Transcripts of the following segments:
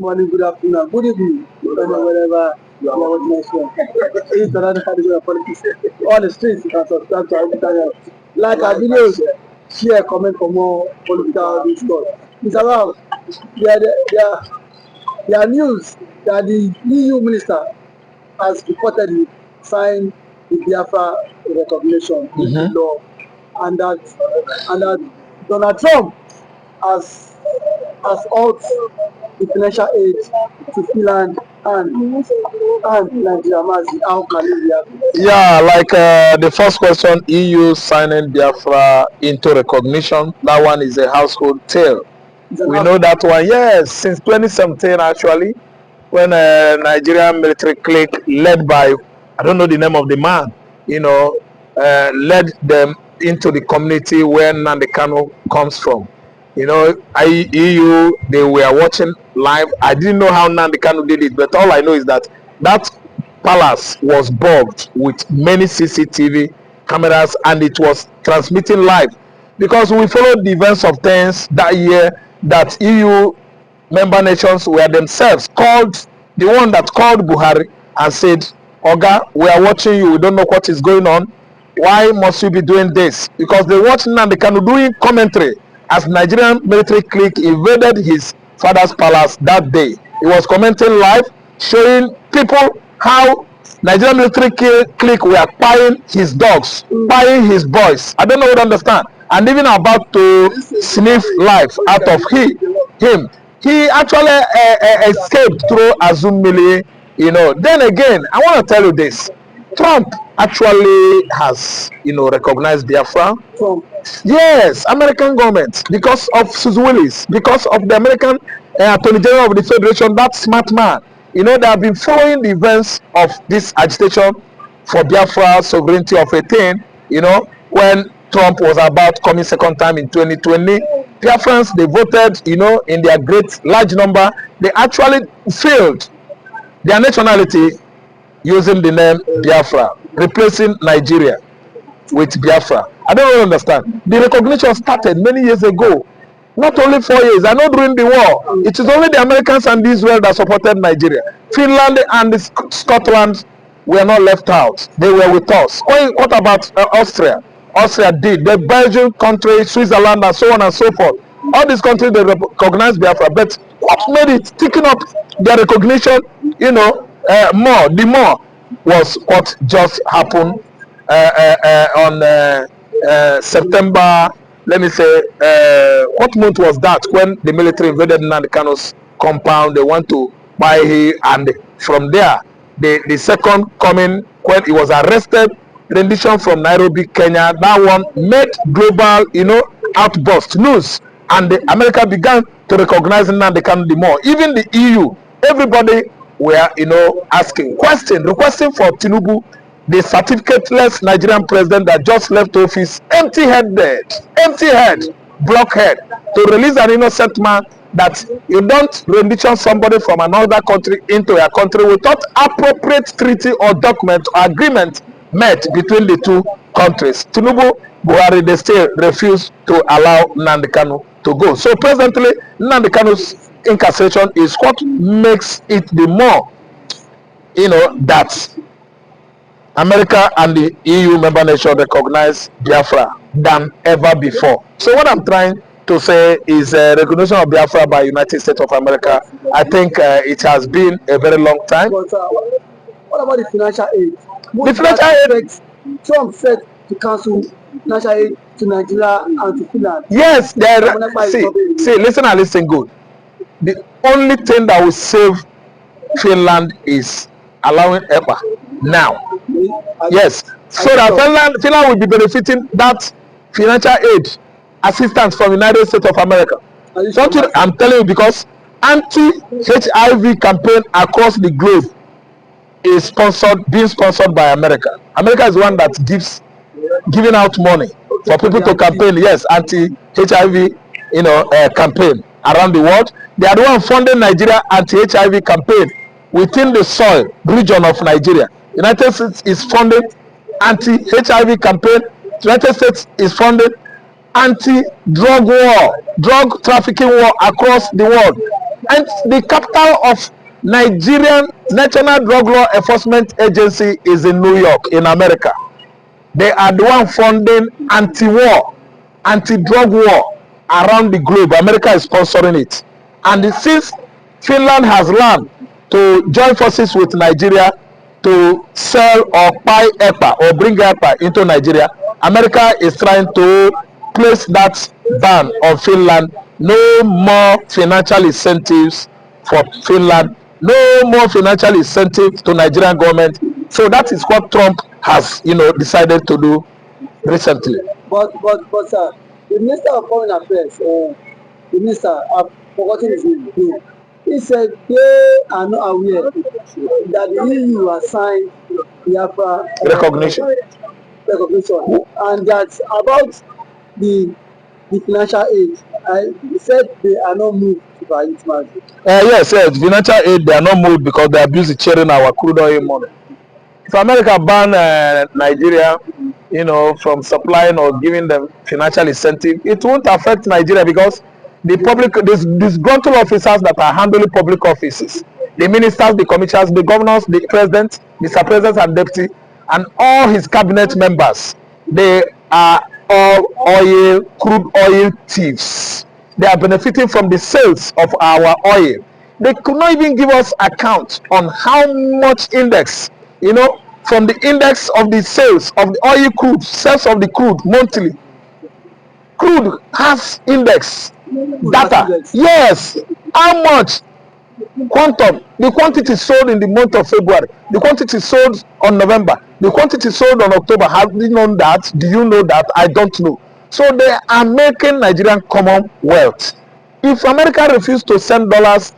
morning, good afternoon, good evening, wherever you are watching us from. It's another category of politics. On the streets, you can subscribe to our channel. Like our videos, share, comment for more political discourse. It's about their news that the EU minister has reportedly signed the Biafra recognition into law, and that Donald Trump has halted the financial aid to Finland and Nigeria. How can it be happening? Yeah, like the first question, EU signing Biafra into recognition. That one is a household tale. We know that one, yes, since 2017 actually, when a Nigerian military clique led by, I don't know the name of the man, led them into the community where nnamdikanu comes from. EU, they were watching live. I didn't know how nnamdikanu did it, but all I know is that palace was bugged with many CCTV cameras, and it was transmitting live, because we followed the events of things that year that EU member nations were themselves called, the one that called Buhari and said, Oga, we are watching you, we don't know what is going on, why must you be doing this? Because they watched nnamdikanu doing commentary as Nigerian military clique invaded his father's palace that day. He was commenting live, showing people how Nigerian military clique were buying his dogs, buying his boys. I don't know what to understand. And even about to sniff life out of him. He actually escaped through Azum Mili, Then again, I want to tell you this. Trump actually has, recognized Biafra. Trump. Yes, American government, because of Susan Willis, because of the American Attorney General of the Federation, that smart man. They have been following the events of this agitation for Biafra sovereignty of a thing, when Trump was about coming second time in 2020. Biafrans, they voted, in their great large number. They actually failed their nationality using the name Biafra, replacing Nigeria with Biafra. I don't really understand. The recognition started many years ago. Not only 4 years. I know during the war, it is only the Americans and Israel that supported Nigeria. Finland and Scotland were not left out. They were with us. What about Austria? Austria did. The Belgian country, Switzerland, and so on and so forth. All these countries, they recognize Biafra. But what made it taking up their recognition, the more was what just happened on September. Let me say, what month was that when the military invaded nnamdikanu's compound? They went to buy him, and from there, the second coming, when he was arrested, rendition from Nairobi, Kenya, that one made global, outburst news, and America began to recognize nnamdikanu the more. Even the EU, everybody were, asking, requesting for Tinubu, the certificateless Nigerian president that just left office, blockhead, to release an innocent man, that you don't rendition somebody from another country into your country without appropriate treaty or document or agreement met between the two countries. Tinubu, Buhari, they still refuse to allow nnamdikanu to go. So presently, nnamdikanu's incarceration is what makes it the more, that America and the EU member nation recognize Biafra than ever before. So what I'm trying to say is recognition of Biafra by United States of America. I think it has been a very long time. But what about the financial aid? The financial aid, Trump said to cancel financial aid to Nigeria and to Finland. Yes, see, listen good. The only thing that will save Finland is allowing Ekpa now. Yes, so that Finland will be benefiting that financial aid assistance from the United States of America. I'm telling you, because anti-HIV campaign across the globe is being sponsored by America. America is one that giving out money for people to campaign. Yes, anti-HIV, campaign around the world. They are the one funding Nigeria anti-HIV campaign within the soil region of Nigeria. United States is funding anti-HIV campaign. United States is funding anti-drug war, drug trafficking war across the world. And the capital of Nigerian National Drug Law Enforcement Agency is in New York, in America. They are the one funding anti-war, anti-drug war around the globe. America is sponsoring it. And since Finland has learned to join forces with Nigeria to sell or buy Ekpa or bring Ekpa into Nigeria, America is trying to place that ban on Finland. No more financial incentives for Finland. No more financial incentives to Nigerian government. So that is what Trump has, decided to do recently. But sir, the Minister of Foreign Affairs, the minister, I've forgotten his name. He said they are not aware that the EU has signed Biafra Recognition. And that's about the financial aid. He said they are not moved by it, man. Yes, financial aid, they are not moved because they are busy sharing our crude oil money. If America ban Nigeria, from supplying or giving them financial incentive, it won't affect Nigeria because the public, these disgruntled officers that are handling public offices, the ministers, the commissioners, the governors, the president, Mr. President and deputy, and all his cabinet members, they are all crude oil thieves. They are benefiting from the sales of our oil. They could not even give us account on how much index, from the index of the sales of the oil crude, sales of the crude monthly. Crude has index data. Yes, how much quantum, the quantity sold in the month of February, the quantity sold on November, the quantity sold on October. Have you known that? Do you know that? I don't know. So they are making Nigerian commonwealth. If America refused to send dollars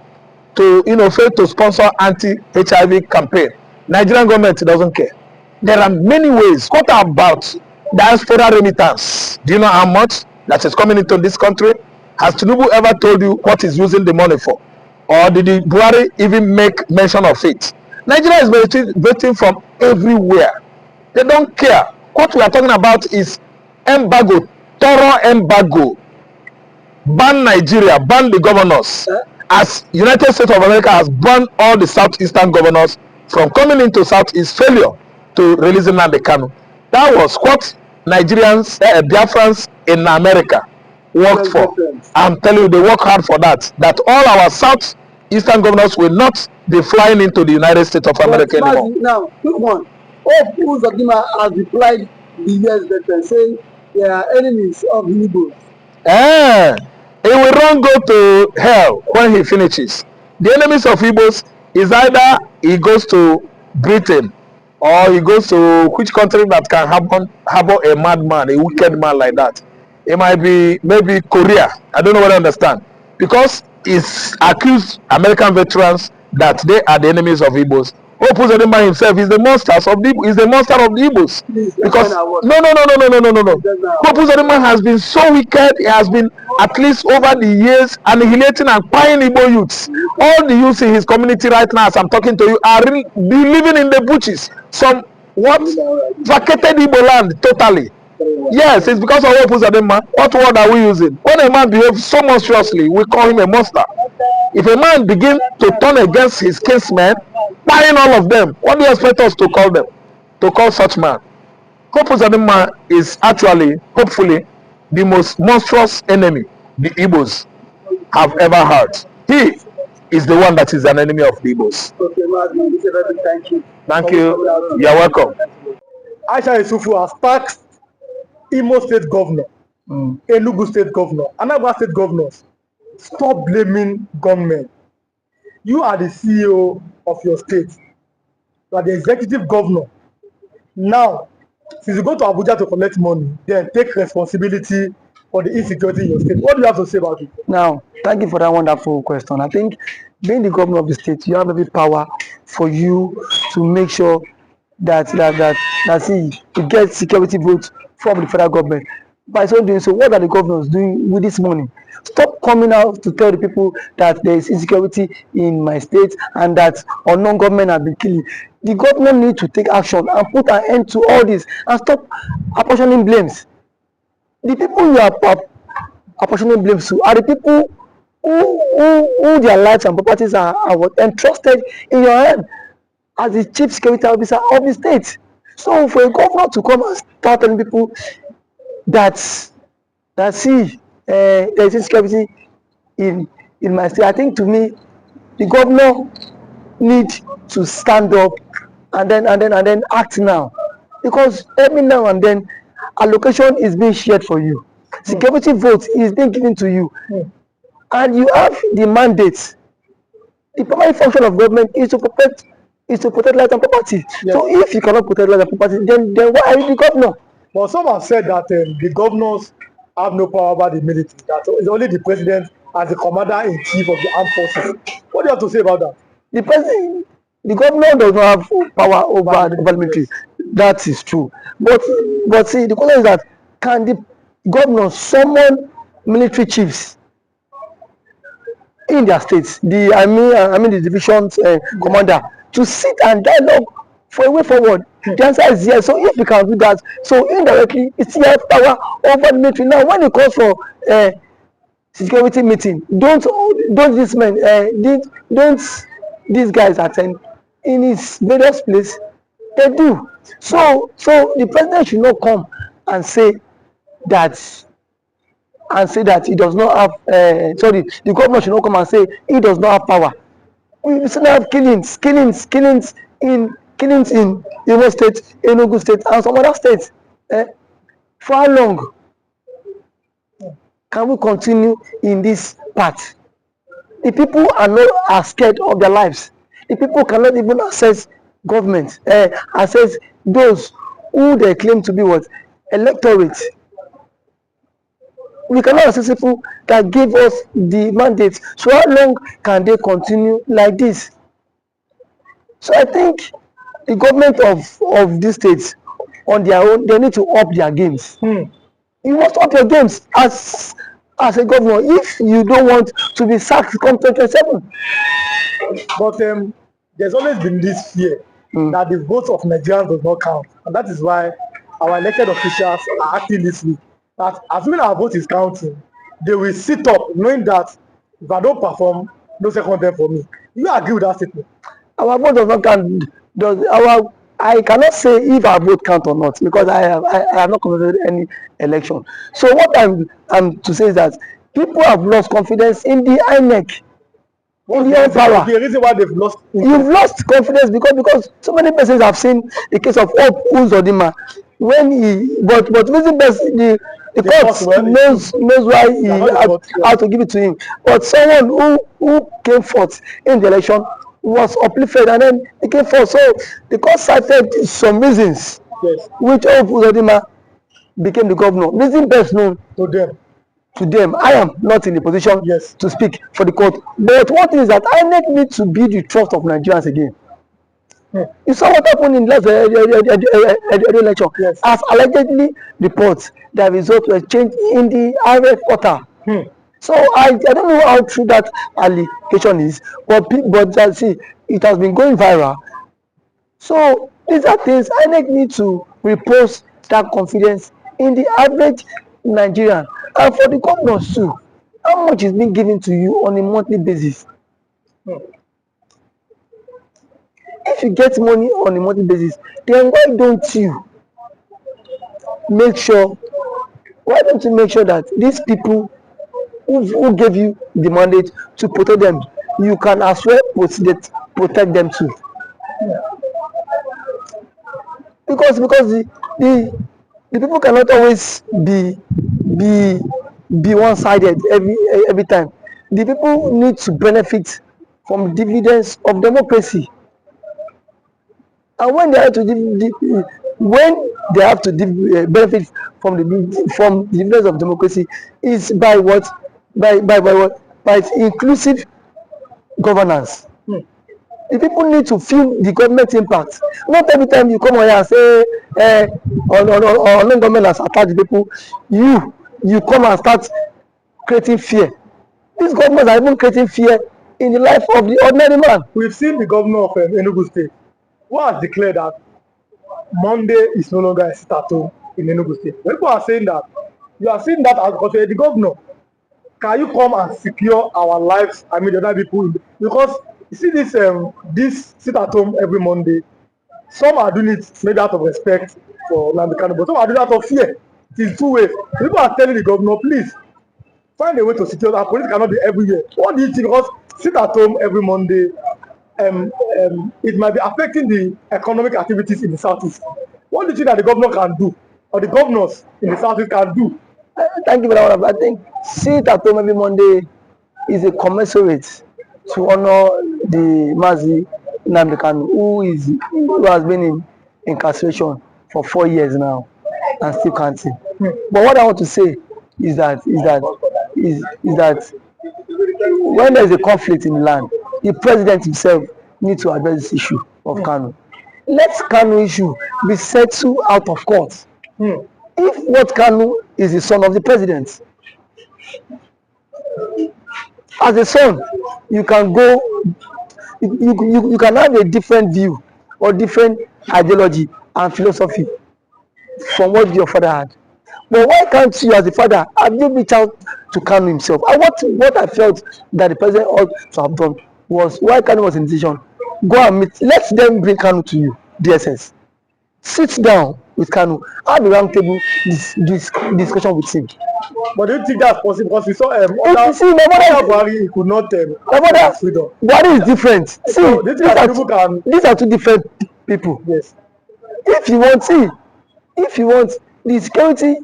to fail to sponsor anti-HIV campaign, Nigerian government doesn't care. There are many ways. What about diaspora remittance? Do you know how much that is coming into this country? Has Tinubu ever told you what he's using the money for? Or did the Buhari even make mention of it? Nigeria is voting from everywhere. They don't care. What we are talking about is embargo, thorough embargo. Ban Nigeria, ban the governors. As United States of America has banned all the southeastern governors from coming into Southeast, failure to release nnamdikanu. That was what Nigerians, Biafrans in America worked for. I'm telling you, they work hard for that. That all our southeastern governors will not be flying into the United States of America anymore. Now, quick one. All people has replied the US veteran saying they are enemies of the Hebos. He will run go to hell when he finishes. The enemies of Hebos is either he goes to Britain or he goes to which country that can harbor a madman, a wicked man like that. It might be maybe Korea. I don't know what I understand. Because it's accused American veterans that they are the enemies of Hebos. Hope Uzodinma himself is the monster of the Igbos. Because no. Hope Uzodinma has been so wicked. He has been, at least over the years, annihilating and buying Igbo youths. All the youths in his community right now, as I'm talking to you, are living in the bushes. Some vacated Igbo land totally. Yes, it's because of Hope Uzodinma. What word are we using? When a man behaves so monstriously, we call him a monster. If a man begins to turn against his kinsmen, buying all of them, what do you expect us to call them? To call such man? Hope Uzodinma is actually, hopefully, the most monstrous enemy the Igbos have ever had. He is the one that is an enemy of the Igbos. Okay, thank you. Thank you. You're welcome. Aisha Isufu has taxed Imo State Governor, Enugu State Governor, Anambra State Governors. Stop blaming government. You are the CEO of your state. You are the executive governor. Now, since you go to Abuja to collect money, then take responsibility for the insecurity in your state. What do you have to say about it? Now, thank you for that wonderful question. I think being the governor of the state, you have every power for you to make sure that you get security votes from the federal government. By so doing so, what are the governors doing with this money? Stop coming out to tell the people that there is insecurity in my state and that unknown government have been killing. The government need to take action and put an end to all this and stop apportioning blames. The people you are apportioning blames to are the people who their lives and properties are what entrusted in your hand as the chief security officer of the state. So for a governor to come and start telling people that see there is insecurity in my state, I think to me the governor need to stand up and then act now, because every now and then allocation is being shared for you, security vote is being given to you, and you have the mandate. The primary function of government is to protect life and property. Yes. So if you cannot protect life and property, then why are you the governor? But some have said that the governors have no power over the military. That it's only the president as the commander-in-chief of the armed forces. What do you have to say about that? The president, the governor does not have power over the military. That is true. But see, the question is that can the governor summon military chiefs in their states, I mean the division's commander, to sit and dialogue for a way forward? The answer is yes. So if you can do that, so indirectly it still has power over the military. Now when it calls for security meeting, don't this men don't these guys attend in his various place? They do. So the president should not come and say that he does not have sorry, the governor should not come and say he does not have power. We still have killings in Imo State, Enugu State, and some other states. For how long can we continue in this path? The people are scared of their lives. The people cannot even access government, access those who they claim to be what electorate. We cannot access people that give us the mandate. So how long can they continue like this? So I think the government of these states on their own, they need to up their games. You must up your games as a governor if you don't want to be sacked come 2027. But there's always been this fear that the votes of Nigerians does not count, and that is why our elected officials are acting this way. That assuming our vote is counting, they will sit up knowing that if I don't perform, no second term for me. Do you agree with that statement? Our vote does not count. I cannot say if our vote count or not, because I have not conducted any election. So what I'm to say is that people have lost confidence in the INEC, in the power. The reason why they've lost You've lost confidence because so many persons have seen the case of Hope Uzodinma when he but reason best the court knows why he had to give it to him. But someone who came forth in the election was uplifted and then he came forth. So the court cited some reasons which Hope Uzodinma became the governor. Reason best known to them. I am not in a position to speak for the court. But one thing is that INEC needs to be the trust of Nigerians again. You saw what happened in last election. As allegedly reports that result was changed in the RF quarter. So I don't know how true that allegation is, but see, it has been going viral. So these are things INEC need to repose that confidence in the average Nigerian, and for the governors too. How much is being given to you on a monthly basis? If you get money on a monthly basis, then why don't you make sure that these people who gave you the mandate to protect them, you can as well protect them too? Because the people cannot always be one-sided every time. The people need to benefit from the dividends of democracy, and when they have to benefit from the dividends of democracy is by what? By inclusive governance. The people need to feel the government impact. Not every time you come on here and say on government has attacked the people, you come and start creating fear. These governments are even creating fear in the life of the ordinary man. We've seen the governor of Enugu State who has declared that Monday is no longer a sit-at-home in Enugu State. When people are saying that, you are seeing that as because you're the governor. can you come and secure our lives? I mean, the other people, because you see this sit at home every Monday. Some are doing it maybe out of respect for nnamdikanu, but some are doing it out of fear. It is two ways. People are telling the governor, please find a way to secure that police cannot be everywhere. What do you think? Because sit at home every Monday, it might be affecting the economic activities in the southeast. What do you think that the governor can do, or the governors in the southeast can do? Thank you for that one. I think sit at home every Monday is a commensurate to honor the Mazi Nnamdi Kanu, who has been in incarceration for 4 years now and still counting. But what I want to say is that when there is a conflict in the land, the president himself needs to address this issue of Kanu. Let Kanu issue be settled out of court. If what Kanu is the son of the president, as a son, you can go, you can have a different view or different ideology and philosophy from what your father had. But why can't you, as a father, have you reached out to Kanu himself? And what I felt that the president ought to have done was, why Kanu was in decision, go and meet, let them bring Kanu to you, DSS. Sit down with Kanu, have a round table discussion with him. But do you think that's possible? Because we saw You see, my Buhari, he could not freedom. Buhari is different. See, So these are two different people. Yes. If you want the security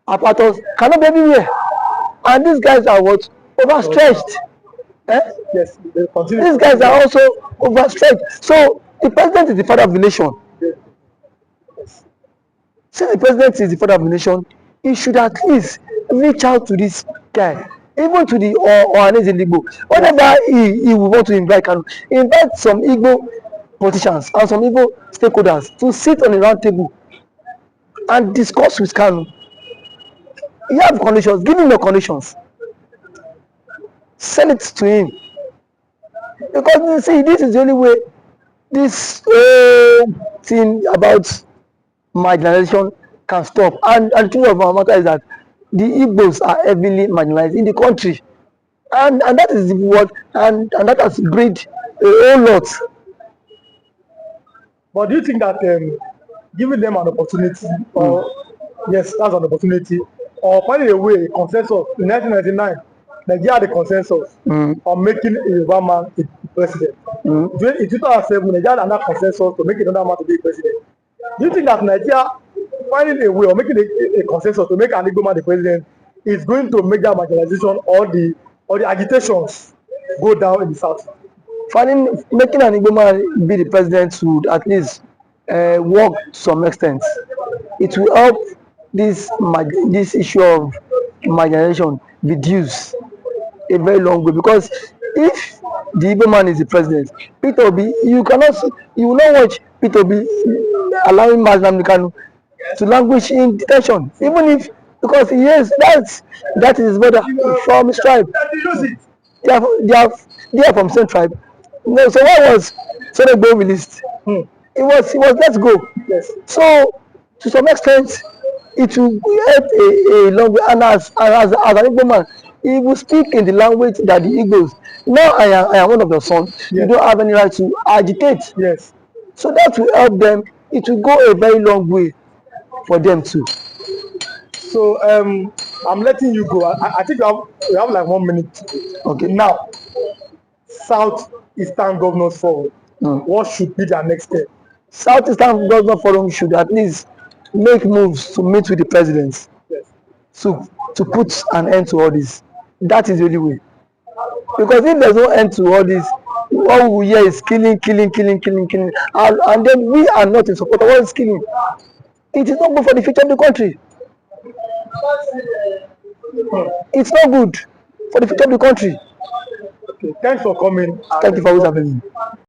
apparatus cannot be everywhere, and these guys are what, overstretched. Yes. These guys are also overstretched. So the president is the father of the nation. Yes. Since the president is the father of the nation, he should at least reach out to this guy, even to the Ohaneze Igbo. Whenever he will want to invite some Igbo politicians and some Igbo stakeholders to sit on a round table and discuss with Kanu. You have conditions, give him the conditions. Send it to him. Because you see, this is the only way this thing about marginalization can stop. And the truth of our matter is that the Igbos are heavily marginalized in the country. And that is what, and that has breed a whole lot. But do you think that giving them an opportunity, or yes, that's an opportunity, or finding a way, a consensus in 1999, Nigeria had a consensus on making a Yoruba man a president. In 2007, Nigeria had another consensus to make another man to be president. Do you think that Nigeria finding a way or making a consensus to make an Igbo man the president is going to make that marginalization or the agitations go down in the south? Making an Igbo man be the president would at least work to some extent. It will help this issue of marginalization reduce a very long way, because if the Igbo man is the president, Peter Obi, you will not watch Peter Obi allowing Nnamdi Kanu to languish in detention, even if, because yes, that is his brother from his tribe. They are from same tribe. No, so why was Senegbo released? It was let's go. Yes. So to some extent, it will help a long way. And as an Igbo man, he will speak in the language that the Igbos. Now I am one of your sons. Yes. You don't have any right to agitate. Yes. So that will help them. It will go a very long way for them too. So I'm letting you go. I think we have like 1 minute. Okay. Now, Southeastern Governors Forum. What should be their next step? Southeastern Governors Forum should at least make moves to meet with the presidents. Yes. To put an end to all this. That is the only way. Because if there's no end to all this, all we hear is killing. And then we are not in support of all this killing. It is not good for the future of the country. It's not good for the future of the country. Okay, thanks for coming. Thank you for having me.